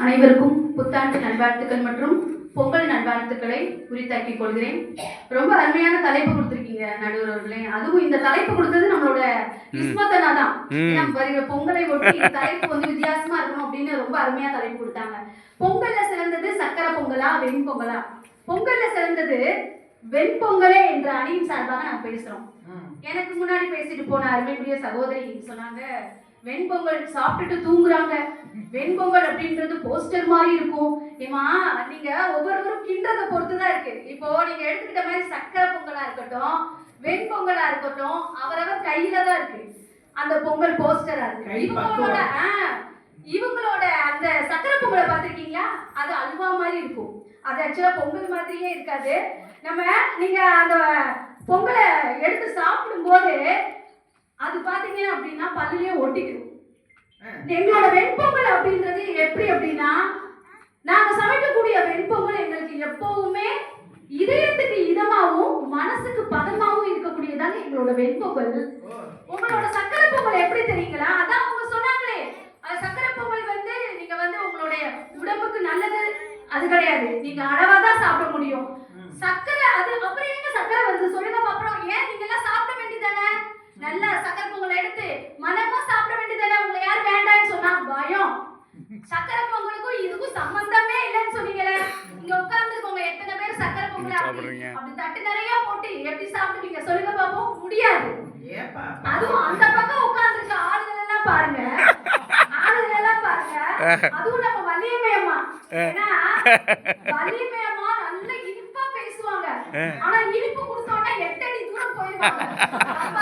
அனைவருக்கும் புத்தாண்டு நல்வாழ்த்துக்கள் மற்றும் பொங்கல் நல்வாழ்த்துக்களை உரித்தாக்கிக் கொள்கிறேன். ரொம்ப அருமையான தலைப்பு கொடுத்துருக்கீங்க நடுவர் அவர்களே. அதுவும் இந்த தலைப்பு கொடுத்தது நம்மளோட இஸ்மத்தனா தான். நம்ம பொங்கலை ஒட்டி தலைப்பு வந்து வித்தியாசமா இருக்கணும் அப்படின்னு ரொம்ப அருமையா தலைப்பு கொடுத்தாங்க. பொங்கல்ல சிறந்தது சக்கரை பொங்கலா வெண்பொங்கலா? பொங்கல்ல சிறந்தது வெண்பொங்கலே என்ற அணியின் சார்பாக நான் பேசுறோம். எனக்கு முன்னாடி பேசிட்டு போன அருமைக்குரிய சகோதரி சொன்னாங்க, வெண்பொங்கல் சாப்பிட்டுட்டு தூங்குறாங்க, வெண்பொங்கல் அப்படின்றது போஸ்டர் மாதிரி இருக்கும். ஏமா நீங்க ஒவ்வொருவரும் கிண்டதை பொறுத்துதான் இருக்கு. இப்போ நீங்க எடுத்துக்கிட்ட மாதிரி சக்கரை பொங்கலா இருக்கட்டும், வெண்பொங்கலா இருக்கட்டும், அவரவர் கையில தான் இருக்கு அந்த பொங்கல் போஸ்டரா இருக்கு. இவங்களோட அந்த சக்கரை பொங்கலை பார்த்திருக்கீங்களா? அது அல்வா மாதிரி இருக்கும். அது ஆக்சுவலா பொங்கல் மாதிரியே இருக்காது. நீங்க அந்த பொங்கலை எடுத்து சாப்பிடும் போது அது பாத்தீங்க அப்படின்னா பல்லுலயே ஒட்டிக்கும். எங்களோட வெண்பொங்கல் அப்படின்றது எப்படி அப்படின்னா, நாங்க சமைக்கக்கூடிய வெண்பொங்கல் எங்களுக்கு எப்பவுமே இதயத்துக்கு இதமாவும் மனசுக்கு பதமாவும் இருக்கக்கூடியதாங்க எங்களோட வெண்பொங்கல். உங்களோட சக்கரை பொங்கல் எப்படி தெரியுங்களா? அதான் அவங்க சொன்னாங்களே, சக்கரை பொங்கல் வந்து நீங்க வந்து உங்களுடைய உடம்புக்கு நல்லது அது கிடையாது, நீங்க அளவாதான் சாப்பிட முடியும். சக்கரை அது அப்புறம் எங்க சக்கரை வருது சொல்லுங்க பாப்போம். ஏன் நீங்க எல்லாம் சாப்பிட வேண்டியதானே? நல்ல சக்கரை பொங்கல் எடுத்து மனமா சாப்பிட வேண்டியதானே? உங்களை யார் வேண்டாம்னு சொன்னா? பயம். சக்கரை பொங்கலுக்கும் இதுக்கும் சம்பந்தமே இல்லைன்னு சொன்னீங்களே. இங்க உட்கார்ந்துருக்கோங்க எத்தனை பேர் சக்கரை பொங்கல் அப்படி தட்டு நிறைய போட்டு எப்படி சாப்பிடுவீங்க சொல்லுங்க பாப்போம்? முடியாது. அதுவும் அந்த பக்கம் உட்கார்ந்துருக்க ஆளுகள் எல்லாம் பாருங்க, ஆளுகள் எல்லாம் பாருங்க. அதுவும் நம்ம வள்ளியம்மை அம்மா, ஏன்னா வள்ளியம்மை அம்மா நல்ல இனிப்பா பேசுவாங்க. ஆனா இனிப்பு கொடுத்தோம்னா 8 அடி தூரம் போயிருவாங்க.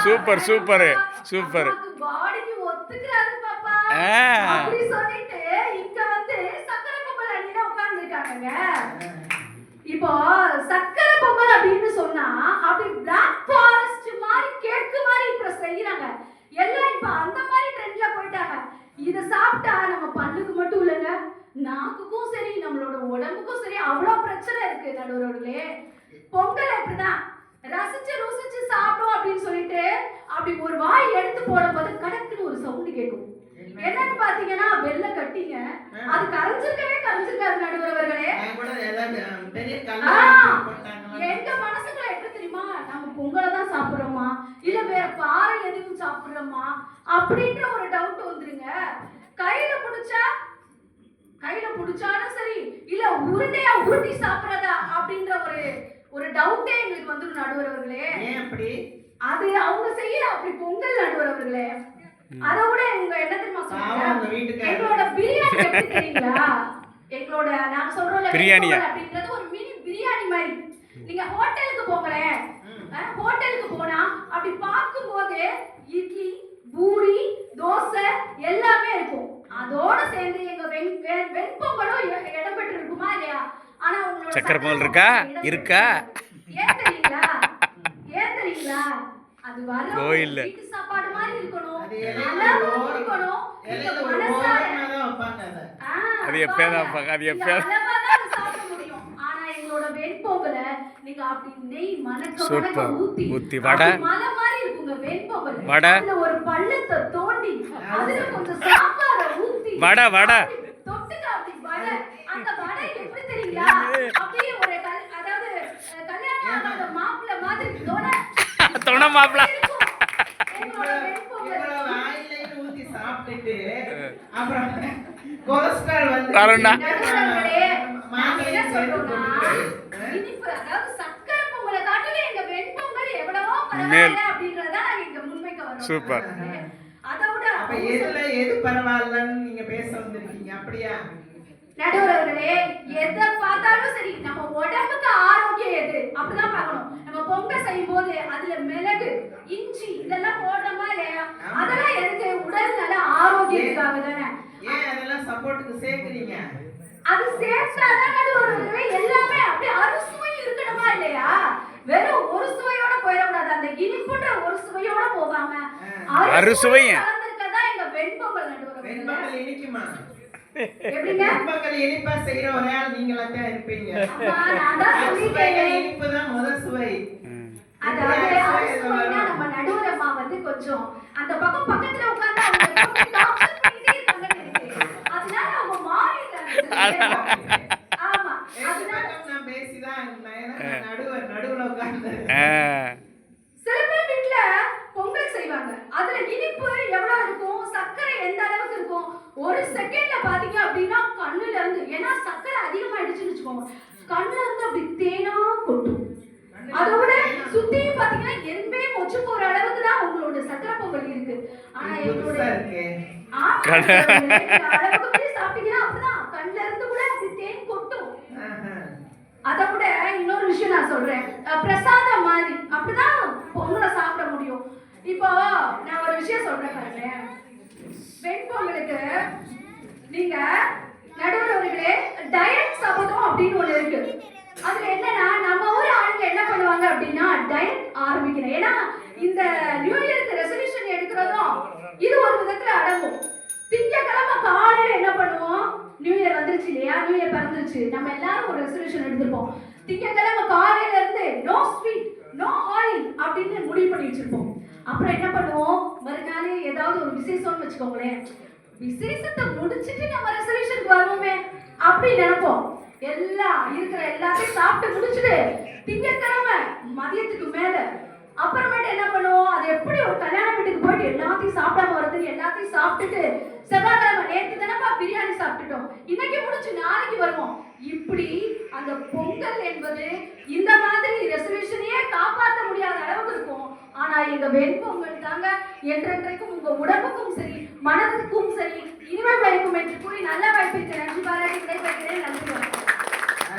Super super super. பாடிக்கு ஒத்துக்கிறாரு பாப்பா அப்படி சொல்லிட்டு இங்க வந்து சக்கரை பொங்கல் அணியில உட்கார்ந்துருக்காங்க. இப்போ சக்கரை பொங்கல் அப்படின்னு சொன்னா அப்படி பிளாக் ஃபாரஸ்ட் மாதிரி கேக்கு மாதிரி இப்ப செய்யறாங்க எல்லாம். இப்ப அந்த மாதிரி ட்ரெண்ட்ல போயிட்டாங்க. இத சாப்பிட்டா நம்ம பல்லுக்கு மட்டும் இல்லைங்க, நாக்குக்கும் சரி நம்மளோட உடம்புக்கும் சரி அவ்வளவு பிரச்சனை இருக்கு நடுவர்களே. பொங்கல் எப்படிதான் ரசிச்சு ருசிச்சு சாப்பிடும் அப்படின்னு சொல்லிட்டு அப்படி ஒரு வாய் எடுத்து போடும்போது கடக்குன்னு ஒரு சவுண்ட் கேட்கும். என்னன்னு பாத்தீங்கன்னா வெள்ளை கட்டிங்க, அது கரைஞ்சிருக்காது நடுவர்களே. எங்க மனசுக்குள்ள எப்படி தெரியுமா, நம்ம பொங்கலை தான் சாப்பிடுறோமா இல்ல வேற பாறை எதுவும் சாப்பிடுறோமா அப்படின்ற ஒரு டவுட் வந்துருங்க. கையில புடிச்சாலும் சரி இல்ல உருண்டையா உருட்டி சாப்பிடுறதா அப்படின்ற ஒரு டவுட்டே எங்களுக்கு வந்துடும் நடுவர்களே. அது அவங்க செய்யல அப்படி பொங்கல் நடுவர்களே. அதை விட எங்க என்ன தெரியுமா சொல்றாங்க, எங்களோட பிரியாணி எப்படி தெரியுங்களா? எங்களோட நான் சொல்றோம்ல பிரியாணி அப்படின்றது ஒரு மினி பிரியாணி மாதிரி. நீங்க ஹோட்டலுக்கு போங்களேன், ஹோட்டலுக்கு போனா அப்படி பார்க்கும்போது இட்லி பூரி தோசை எல்லாமே இருக்கும். அதோட சேர்ந்து எங்க வெண்பொங்கலும் இடம்பெற்று இருக்குமா இல்லையா? ஆனா உங்களோட சக்கரை பொங்கல் இருக்கா? ஏன் தெரியுங்களா? அது வர வீட்டு சாப்பாடு மாதிரி இருக்கணும், நல்லாவும் இருக்கணும். அது எப்பதான் சாப்பிட முடியும். ஆனா எங்களோட வெண்பொங்கலை நீங்க அப்படி நெய் மணக்க ஊத்தி வடை மலை மாதிரி இருக்குங்க வெண்பொங்கல். அதுல ஒரு பள்ளத்தை தோண்டி அதுல கொஞ்சம் சாம்பாரை ஊத்தி வடை தொட்டுக்க அப்படி வடை. அந்த வடை எப்படி தெரியுங்களா? அப்படியே ஒரு அதாவது கல்யாணம் ஆகாத மாப்பிள்ளை மாதிரி தொண மாப்பிள்ளை சூப்பர். எது பரவாயில்லன்னு நீங்க பேச வந்திருக்கீங்க அப்படியா நடுவர்களே? எதை பார்த்தாலும் சரி நம்ம உடம்புக்கு ஆரோக்கியம் எது அப்படிதான் பார்க்கணும். நம்ம பொங்கல் செய்யும் போது அதுல மிளகு இஞ்சி இதெல்லாம் போடுறோமா இல்லையா? அதெல்லாம் எதுக்கு? உடல் நல்ல ஆரோக்கியத்துக்காக தானே. ஏன் அதெல்லாம் சப்போர்ட்டுக்கு சேர்க்கிறீங்க? அது சேர்த்தாதான் நடுவர்களே எல்லாமே அப்படியே அறுசுவை இருக்கணுமா இல்லையா? வெறும் ஒரு சுவையோட போயிடக்கூடாது. அந்த இனிப்புன்ற ஒரு சுவையோட போகாம அறுசுவை கலந்துருக்கதான் எங்க வெண்பொங்கல் நடுவர்களே. வெண்பொங்கல் இனிக்குமா? எப்படிங்க? வெண்பொங்கல் இனிப்பா செய்யற ஒரே ஆள் நீங்களா தான் இருப்பீங்க. நான் தான் சொல்லிட்டேன், இனிப்புதான் முதல் சுவை. அதாவது அறுசுவைனா நம்ம நடுவர் அம்மா வந்து கொஞ்சம் அந்த பக்கத்துல உட்கார்ந்து அவங்க டாக்டர் பண்ணிட்டே இருக்காங்க. அதனால ஆமா ரெண்டு அதனால பக்கம் நான் பேசிதான் இருந்தேன். ஏன்னா நான் நடுவுல உட்கார்ந்து சில பேர் வீட்ல பொங்கல் செய்வாங்க. அதுல இனிப்பு எவ்வளவு இருக்கும், சர்க்கரை எந்த அளவுக்கு இருக்கும், ஒரு செகண்ட்ல பாத்தீங்க அப்படின்னா கண்ணுல இருந்து, ஏன்னா சர்க்கரை அதிகமாயிடுச்சுன்னு வச்சுக்கோங்க, கண்ணுல இருந்து அப்படி தேனா கொட்டும். அதோட சுத்தி பாத்தீங்கன்னா எறும்பே மொச்சு போற அளவுக்கு தான் உங்களோட சக்கரை பொங்கல் இருக்கு. ஆனா எங்களோட அளவுக்கு போய் சாப்பிட்டீங்கன்னா அப்படிதான் கண்ணுல இருந்து கூட அப்படி தேன் கொட்டும். அதை விட இன்னொரு விஷயம் நான் சொல்றேன், பிரசாதம் மாதிரி அப்படிதான் பொங்கலை சாப்பிட முடியும். இப்போ நான் ஒரு விஷயம் சொல்றேன் பாருங்க, வெண்பொங்கலுக்கு நீங்க நடுவர்களே டயட் சபதம் அப்படின்னு ஒண்ணு இருக்கு. அதுல என்னன்னா நம்ம ஊர் ஆளுங்க என்ன பண்ணுவாங்க அப்படின்னா டயட் ஆரம்பிக்கணும். ஏன்னா இந்த நியூ இயருக்கு ரெசல்யூஷன் எடுக்கிறதும் இது ஒரு விதத்துல அடங்கும். திங்கக்கிழமை காலையில என்ன பண்ணுவோம், நியூ இயர் வந்துருச்சு இல்லையா, நியூ இயர் பிறந்துருச்சு, நம்ம எல்லாரும் ஒரு ரெசல்யூஷன் எடுத்திருப்போம். திங்கக்கிழமை காலையில இருந்து நோ ஸ்வீட் நோ ஆயில் அப்படின்னு முடிவு பண்ணி வச்சிருப்போம். அப்புறம் என்ன பண்ணுவோம், மறுநாள் ஏதாவது ஒரு விசேஷம்னு வச்சுக்கோங்களேன், விசேஷத்தை முடிச்சிட்டு நம்ம ரெசல்யூஷனுக்கு வருவோமே அப்படி நினைப்போம். எல்லாம் இருக்கிற எல்லாத்தையும் சாப்பிட்டு முடிச்சுட்டு திங்கக்கிழமை மதியத்துக்கு மேல அப்புறமேட்டு என்ன பண்ணுவோம், அது எப்படி ஒரு கல்யாண வீட்டுக்கு போயிட்டு எல்லாத்தையும் சாப்பிடாம வரதுன்னு எல்லாத்தையும் சாப்பிட்டுட்டு செவ்வாய்க்கிழமை நேற்று தானப்பா பிரியாணி சாப்பிட்டுட்டோம், இன்னைக்கு முடிச்சு நாளைக்கு வருவோம். இப்படி அந்த பொங்கல் என்பது இந்த மாதிரி ரெசல்யூஷனையே காப்பாற்ற முடியாத அளவுக்கு இருக்கும். ஆனா எங்க வெண்பொங்கல் தாங்க என்றென்றைக்கும் உங்க உடம்புக்கும் சரி மனதுக்கும் சரி இனிமை பயக்கும் என்று கூறி நல்ல